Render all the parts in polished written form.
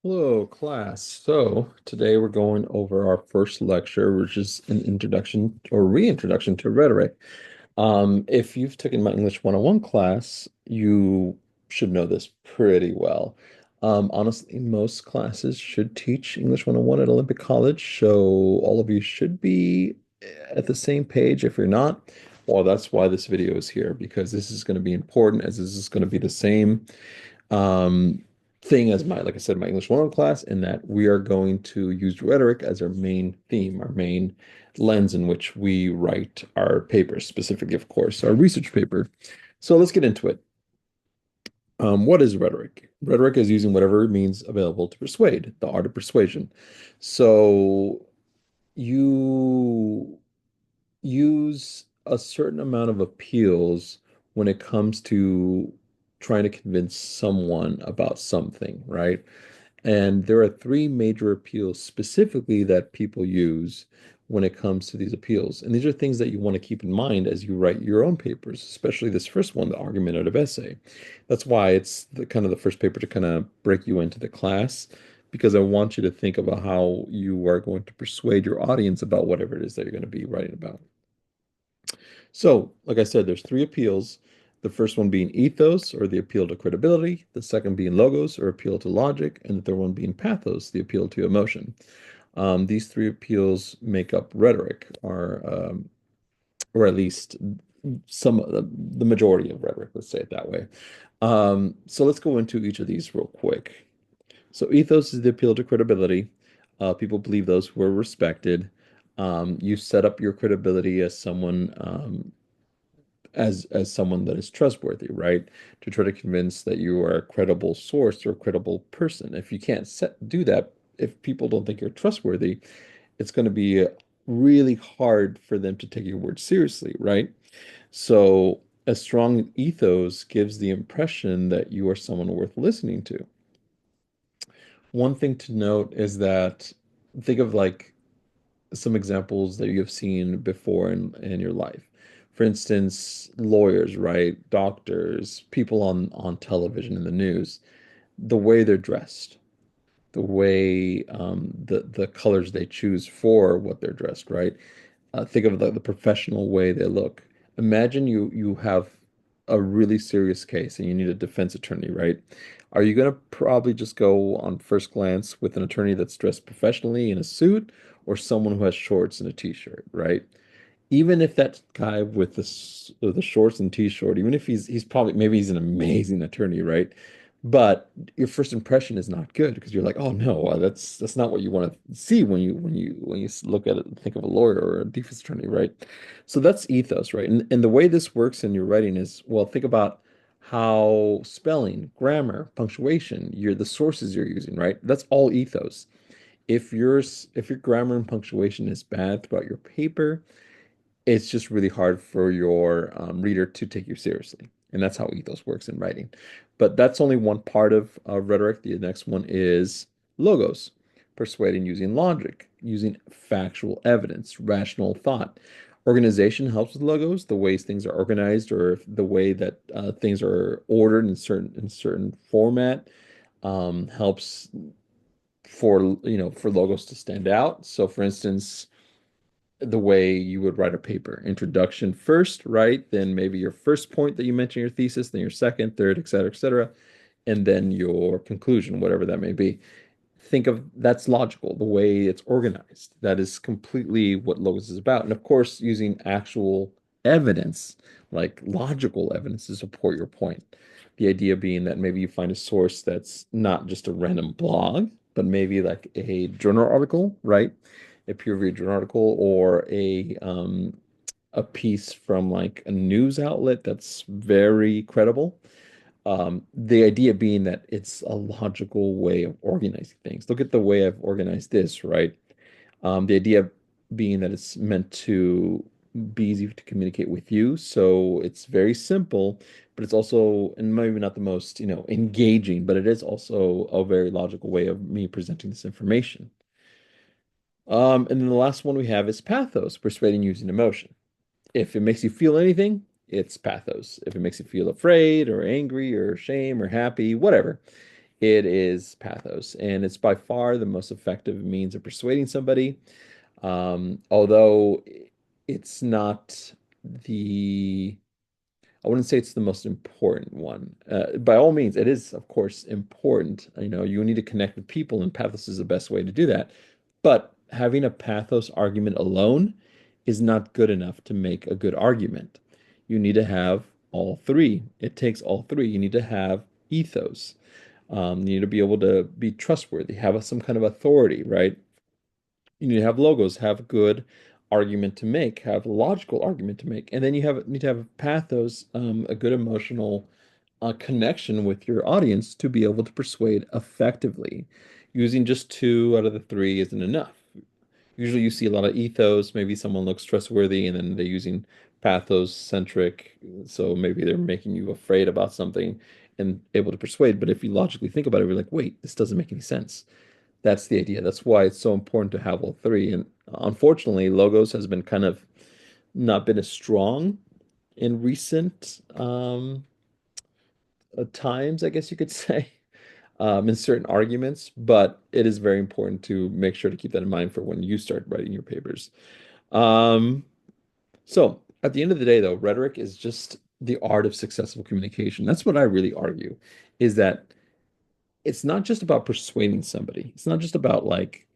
Hello, class. So today we're going over our first lecture, which is an introduction or reintroduction to rhetoric. If you've taken my English 101 class, you should know this pretty well. Honestly, most classes should teach English 101 at Olympic College, so all of you should be at the same page. If you're not, well, that's why this video is here, because this is going to be important, as this is going to be the same um, thing as like I said, my English 101 class, in that we are going to use rhetoric as our main theme, our main lens in which we write our papers, specifically, of course, our research paper. So let's get into it. What is rhetoric? Rhetoric is using whatever means available to persuade, the art of persuasion. So you use a certain amount of appeals when it comes to trying to convince someone about something, right? And there are three major appeals specifically that people use when it comes to these appeals. And these are things that you want to keep in mind as you write your own papers, especially this first one, the argumentative essay. That's why it's the kind of the first paper to kind of break you into the class, because I want you to think about how you are going to persuade your audience about whatever it is that you're going to be writing about. So, like I said, there's three appeals. The first one being ethos, or the appeal to credibility. The second being logos, or appeal to logic. And the third one being pathos, the appeal to emotion. These three appeals make up rhetoric, or at least some of the majority of rhetoric, let's say it that way. So let's go into each of these real quick. So ethos is the appeal to credibility. People believe those who are respected. You set up your credibility as someone that is trustworthy, right? To try to convince that you are a credible source or a credible person. If you can't do that, if people don't think you're trustworthy, it's going to be really hard for them to take your word seriously, right? So a strong ethos gives the impression that you are someone worth listening to. One thing to note is that think of like some examples that you have seen before in your life. For instance, lawyers, right? Doctors, people on television in the news, the way they're dressed, the way the colors they choose for what they're dressed, right? Think of the professional way they look. Imagine you have a really serious case and you need a defense attorney, right? Are you going to probably just go on first glance with an attorney that's dressed professionally in a suit, or someone who has shorts and a t-shirt, right? Even if that guy with the shorts and t-shirt, even if he's probably maybe he's an amazing attorney, right? But your first impression is not good because you're like, oh no, that's not what you want to see when you look at it and think of a lawyer or a defense attorney, right? So that's ethos, right? And the way this works in your writing is, well, think about how spelling, grammar, punctuation, the sources you're using, right? That's all ethos. If your grammar and punctuation is bad throughout your paper, it's just really hard for your reader to take you seriously. And that's how ethos works in writing. But that's only one part of rhetoric. The next one is logos, persuading using logic, using factual evidence, rational thought. Organization helps with logos, the ways things are organized, or the way that things are ordered in certain format helps for logos to stand out. So, for instance, the way you would write a paper. Introduction first, right? Then maybe your first point that you mention in your thesis, then your second, third, et cetera, and then your conclusion, whatever that may be. Think of that's logical, the way it's organized. That is completely what logos is about. And of course, using actual evidence, like logical evidence, to support your point. The idea being that maybe you find a source that's not just a random blog, but maybe like a journal article, right? A peer-reviewed journal article, or a piece from like a news outlet that's very credible. The idea being that it's a logical way of organizing things. Look at the way I've organized this, right? The idea being that it's meant to be easy to communicate with you. So it's very simple, but it's also, and maybe not the most, engaging, but it is also a very logical way of me presenting this information. And then the last one we have is pathos, persuading using emotion. If it makes you feel anything, it's pathos. If it makes you feel afraid or angry or shame or happy, whatever, It is pathos, and it's by far the most effective means of persuading somebody. Although it's not the I wouldn't say it's the most important one. By all means, it is, of course, important. You know, you need to connect with people, and pathos is the best way to do that. But having a pathos argument alone is not good enough to make a good argument. You need to have all three. It takes all three. You need to have ethos. You need to be able to be trustworthy, have some kind of authority, right? You need to have logos, have good argument to make, have logical argument to make, and then need to have pathos, a good emotional connection with your audience to be able to persuade effectively. Using just two out of the three isn't enough. Usually, you see a lot of ethos. Maybe someone looks trustworthy, and then they're using pathos centric, so maybe they're making you afraid about something and able to persuade. But if you logically think about it, you're like, wait, this doesn't make any sense. That's the idea. That's why it's so important to have all three. And unfortunately, logos has been kind of not been as strong in recent times, I guess you could say, in certain arguments. But it is very important to make sure to keep that in mind for when you start writing your papers. Um, so at the end of the day, though, rhetoric is just the art of successful communication. That's what I really argue, is that it's not just about persuading somebody. It's not just about like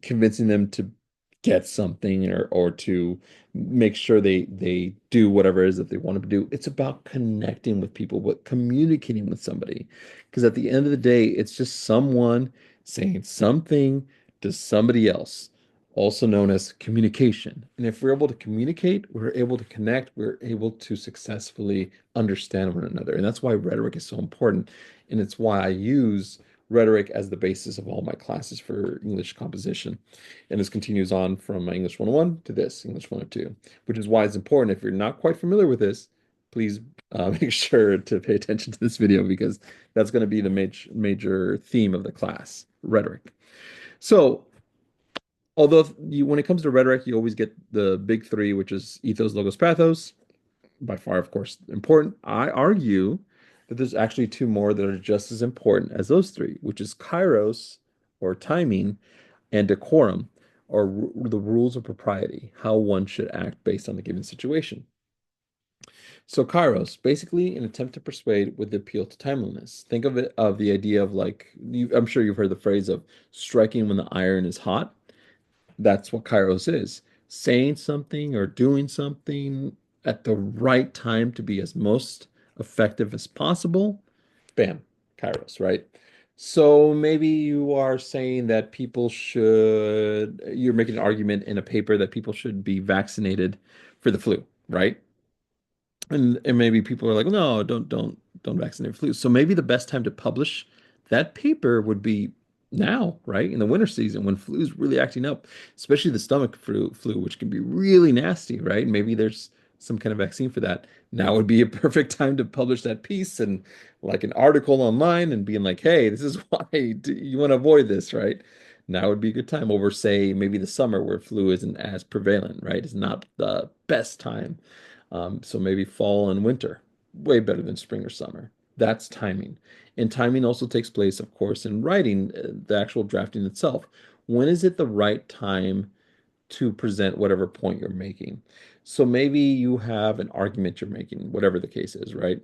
convincing them to get something or to make sure they do whatever it is that they want to do. It's about connecting with people, but communicating with somebody. Because at the end of the day, it's just someone saying something to somebody else, also known as communication. And if we're able to communicate, we're able to connect, we're able to successfully understand one another. And that's why rhetoric is so important. And it's why I use rhetoric as the basis of all my classes for English composition. And this continues on from my English 101 to this, English 102, which is why it's important. If you're not quite familiar with this, please make sure to pay attention to this video because that's going to be the major theme of the class, rhetoric. So, although when it comes to rhetoric, you always get the big three, which is ethos, logos, pathos, by far, of course, important. I argue that there's actually two more that are just as important as those three, which is kairos or timing and decorum or the rules of propriety, how one should act based on the given situation. So kairos, basically an attempt to persuade with the appeal to timeliness. Think of it of the idea of like I'm sure you've heard the phrase of striking when the iron is hot. That's what Kairos is. Saying something or doing something at the right time to be as most effective as possible. Bam, Kairos, right? So maybe you are saying that you're making an argument in a paper that people should be vaccinated for the flu, right? And maybe people are like, no, don't vaccinate flu. So maybe the best time to publish that paper would be now, right? In the winter season when flu is really acting up, especially the stomach flu, which can be really nasty, right? Maybe there's some kind of vaccine for that. Now would be a perfect time to publish that piece and like an article online and being like, hey, this is why you want to avoid this, right? Now would be a good time over, say, maybe the summer where flu isn't as prevalent, right? It's not the best time. So maybe fall and winter, way better than spring or summer. That's timing. And timing also takes place, of course, in writing, the actual drafting itself. When is it the right time to present whatever point you're making? So maybe you have an argument you're making, whatever the case is, right?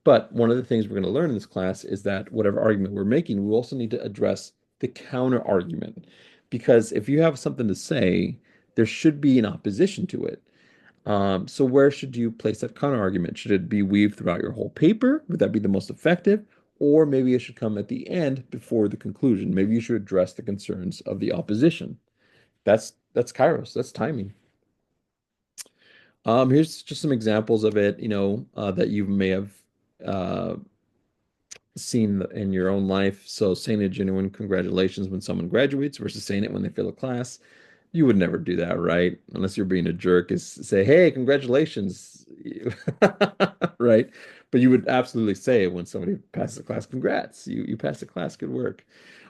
But one of the things we're going to learn in this class is that whatever argument we're making, we also need to address the counter argument. Because if you have something to say, there should be an opposition to it. So where should you place that counter argument? Should it be weaved throughout your whole paper? Would that be the most effective? Or maybe it should come at the end before the conclusion. Maybe you should address the concerns of the opposition. That's Kairos. That's timing. Here's just some examples of it, that you may have uh, seen in your own life. So saying a genuine congratulations when someone graduates versus saying it when they fail a class. You would never do that, right? Unless you're being a jerk, is say, hey, congratulations. Right? But you would absolutely say it when somebody passes a class, congrats. You passed the class, good work.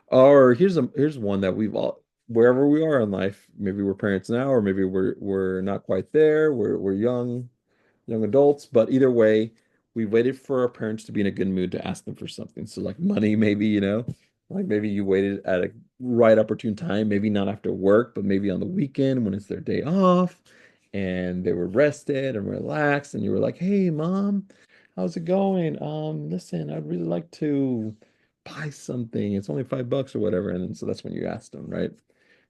Or here's one that we've all wherever we are in life, maybe we're parents now, or maybe we're not quite there. We're young adults, but either way, We waited for our parents to be in a good mood to ask them for something. So like money, maybe, like maybe you waited at a right opportune time, maybe not after work, but maybe on the weekend when it's their day off and they were rested and relaxed and you were like, "Hey, mom, how's it going? Listen, I'd really like to buy something. It's only $5 or whatever." And so that's when you asked them, right?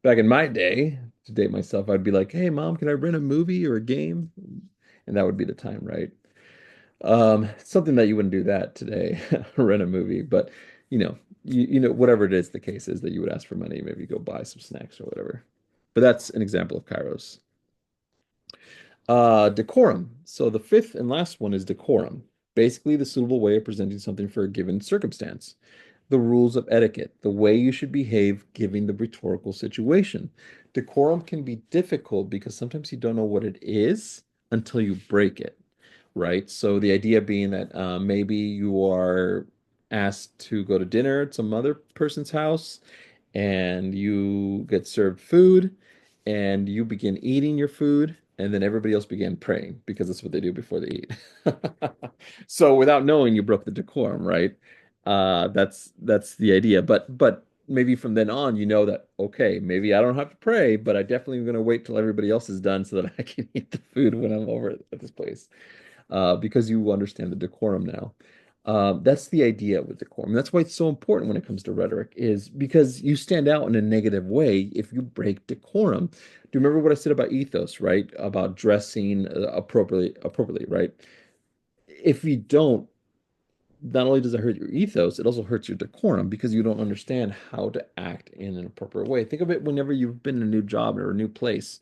Back in my day, to date myself, I'd be like, "Hey, mom, can I rent a movie or a game?" And that would be the time, right? Something that you wouldn't do that today, rent a movie, but whatever it is, the case is that you would ask for money, maybe go buy some snacks or whatever. But that's an example of Kairos. Decorum. So the fifth and last one is decorum. Basically, the suitable way of presenting something for a given circumstance. The rules of etiquette, the way you should behave given the rhetorical situation. Decorum can be difficult because sometimes you don't know what it is until you break it, right? So the idea being that maybe you are asked to go to dinner at some other person's house and you get served food and you begin eating your food and then everybody else began praying because that's what they do before they eat. So without knowing, you broke the decorum, right? That's the idea. But maybe from then on, you know that okay, maybe I don't have to pray, but I definitely am going to wait till everybody else is done so that I can eat the food when I'm over at this place because you understand the decorum now. That's the idea with decorum. That's why it's so important when it comes to rhetoric, is because you stand out in a negative way if you break decorum. Do you remember what I said about ethos, right? About dressing appropriately, right? If you don't, not only does it hurt your ethos, it also hurts your decorum because you don't understand how to act in an appropriate way. Think of it whenever you've been in a new job or a new place,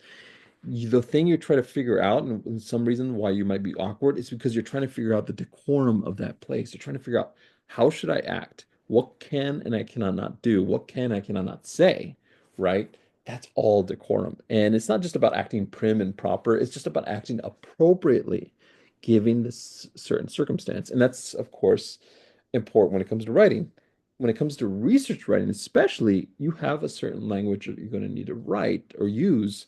the thing you try to figure out, and some reason why you might be awkward, is because you're trying to figure out the decorum of that place. You're trying to figure out how should I act? What can and I cannot not do? What can I cannot not say? Right? That's all decorum. And it's not just about acting prim and proper, it's just about acting appropriately, given this certain circumstance. And that's, of course, important when it comes to writing. When it comes to research writing, especially, you have a certain language that you're going to need to write or use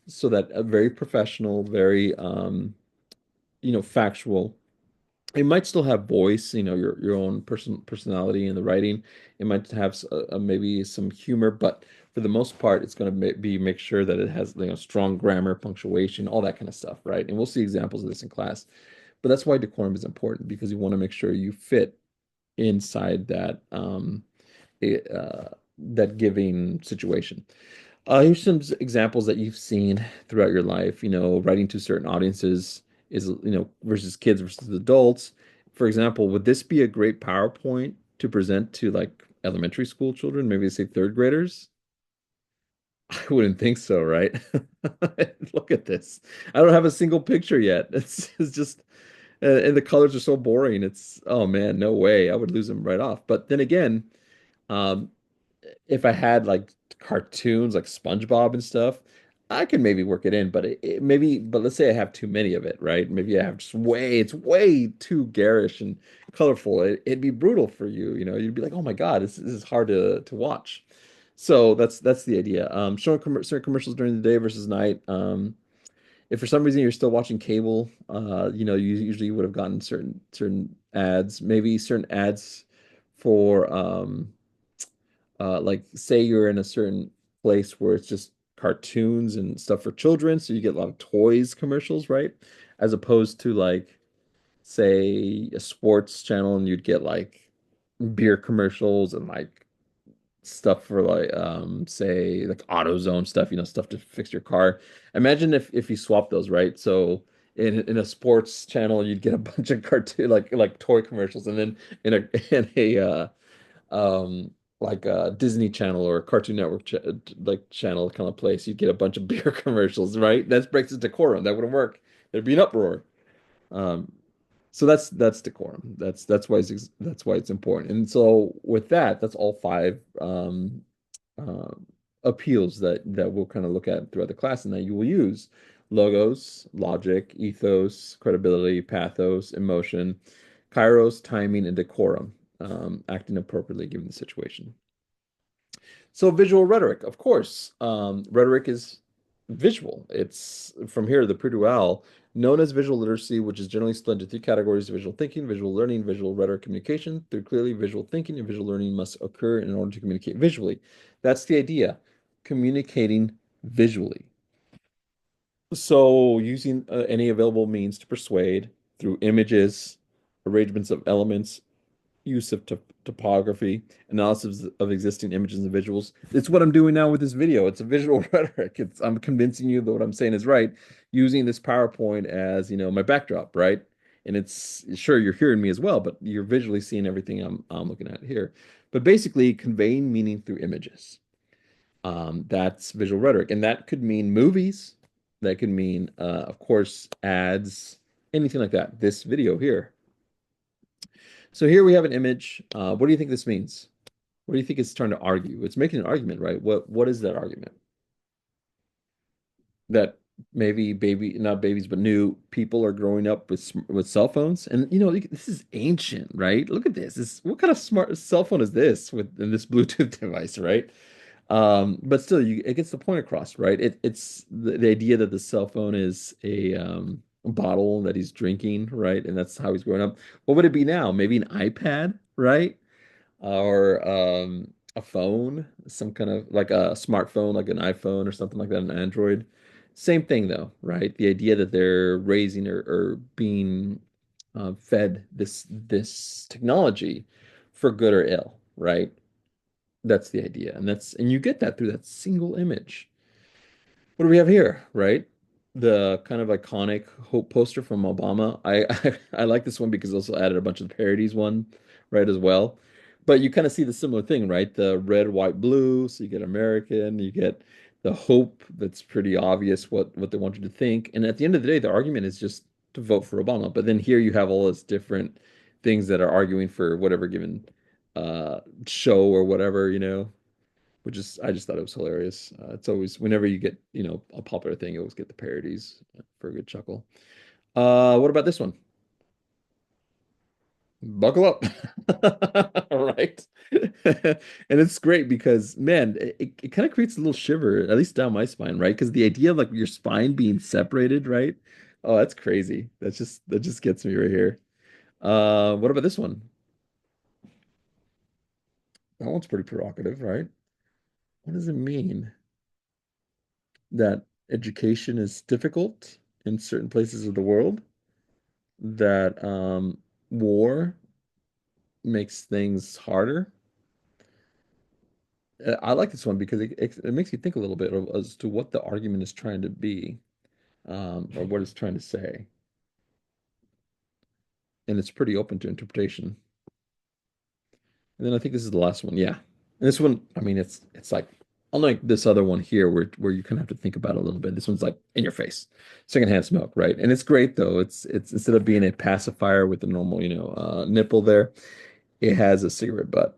so that a very professional, very factual. It might still have voice, your own personality in the writing. It might have maybe some humor, but for the most part, it's going to be make sure that it has strong grammar, punctuation, all that kind of stuff, right? And we'll see examples of this in class. But that's why decorum is important because you want to make sure you fit inside that giving situation. Here's some examples that you've seen throughout your life, writing to certain audiences is, versus kids versus adults. For example, would this be a great PowerPoint to present to like elementary school children, maybe say third graders? I wouldn't think so, right? Look at this. I don't have a single picture yet. It's just, and the colors are so boring. Oh man, no way. I would lose them right off. But then again, um, if I had like cartoons like SpongeBob and stuff, I could maybe work it in, but but let's say I have too many of it, right? Maybe I have it's way too garish and colorful. It'd be brutal for you, you'd be like, oh my God, this is hard to watch. So that's the idea. Showing certain commercials during the day versus night. If for some reason you're still watching cable, you usually would have gotten certain ads, maybe certain ads for like say you're in a certain place where it's just cartoons and stuff for children, so you get a lot of toys commercials, right? As opposed to like say a sports channel and you'd get like beer commercials and like stuff for like say like AutoZone stuff, stuff to fix your car. Imagine if you swap those, right? So in a sports channel you'd get a bunch of cartoon like toy commercials and then in a in a um like a Disney Channel or a Cartoon Network like channel kind of place, you'd get a bunch of beer commercials, right? That breaks the decorum. That wouldn't work. There'd be an uproar. Um, so that's decorum. That's why it's important. And so with that, that's all five uh, appeals that we'll kind of look at throughout the class, and that you will use logos, logic, ethos, credibility, pathos, emotion, kairos, timing, and decorum, acting appropriately given the situation. So visual rhetoric, of course. Rhetoric is visual. It's from here, the Purdue Owl, known as visual literacy, which is generally split into three categories: visual thinking, visual learning, visual rhetoric communication. Through clearly, visual thinking and visual learning must occur in order to communicate visually. That's the idea, communicating visually. So, using any available means to persuade through images, arrangements of elements, use of topography, analysis of existing images and visuals. It's what I'm doing now with this video. It's a visual rhetoric. I'm convincing you that what I'm saying is right, using this PowerPoint as, my backdrop, right? And it's sure you're hearing me as well, but you're visually seeing everything I'm looking at here. But basically, conveying meaning through images. That's visual rhetoric, and that could mean movies. That could mean, of course, ads, anything like that. This video here. So here we have an image. What do you think this means? What do you think it's trying to argue? It's making an argument, right? What is that argument? That maybe not babies, but new people are growing up with cell phones, and this is ancient, right? Look at this. What kind of smart cell phone is this with in this Bluetooth device, right? But still, it gets the point across, right? It's the idea that the cell phone is a bottle that he's drinking, right? And that's how he's growing up. What would it be now? Maybe an iPad, right? Or a phone, some kind of like a smartphone, like an iPhone or something like that, an Android. Same thing though, right? The idea that they're raising or being fed this technology for good or ill, right? That's the idea, and you get that through that single image. What do we have here, right? The kind of iconic hope poster from Obama. I like this one because it also added a bunch of the parodies one, right, as well. But you kind of see the similar thing, right? The red, white, blue. So you get American, you get the hope that's pretty obvious what they want you to think. And at the end of the day, the argument is just to vote for Obama. But then here you have all this different things that are arguing for whatever given show or whatever, which is I just thought it was hilarious. It's always whenever you get a popular thing, you always get the parodies for a good chuckle. What about this one? Buckle up, right? And it's great because man, it kind of creates a little shiver, at least down my spine, right? Because the idea of like your spine being separated, right? Oh, that's crazy. That just gets me right here. What about this one? That one's pretty provocative, right? What does it mean? That education is difficult in certain places of the world, that war makes things harder. I like this one because it makes you think a little bit as to what the argument is trying to be, or what it's trying to say. And it's pretty open to interpretation. And then I think this is the last one. Yeah. And this one, I mean, it's like unlike this other one here where you kind of have to think about it a little bit. This one's like in your face. Secondhand smoke, right? And it's great though. It's instead of being a pacifier with the normal, nipple there, it has a cigarette butt.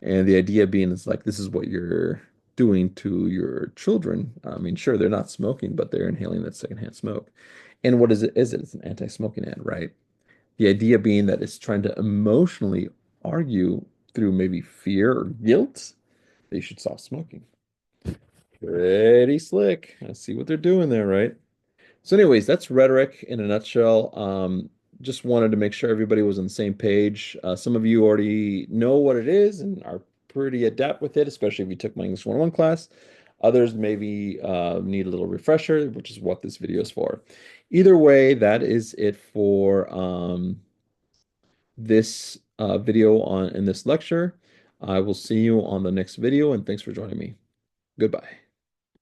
And the idea being is like this is what you're doing to your children. I mean, sure, they're not smoking, but they're inhaling that secondhand smoke. And what is it? Is it? It's an anti-smoking ad, right? The idea being that it's trying to emotionally argue through maybe fear or guilt that you should stop smoking. Pretty slick. I see what they're doing there, right? So, anyways, that's rhetoric in a nutshell. Just wanted to make sure everybody was on the same page. Some of you already know what it is and are pretty adept with it, especially if you took my English 101 class. Others maybe need a little refresher, which is what this video is for. Either way, that is it for this video in this lecture. I will see you on the next video, and thanks for joining me. Goodbye.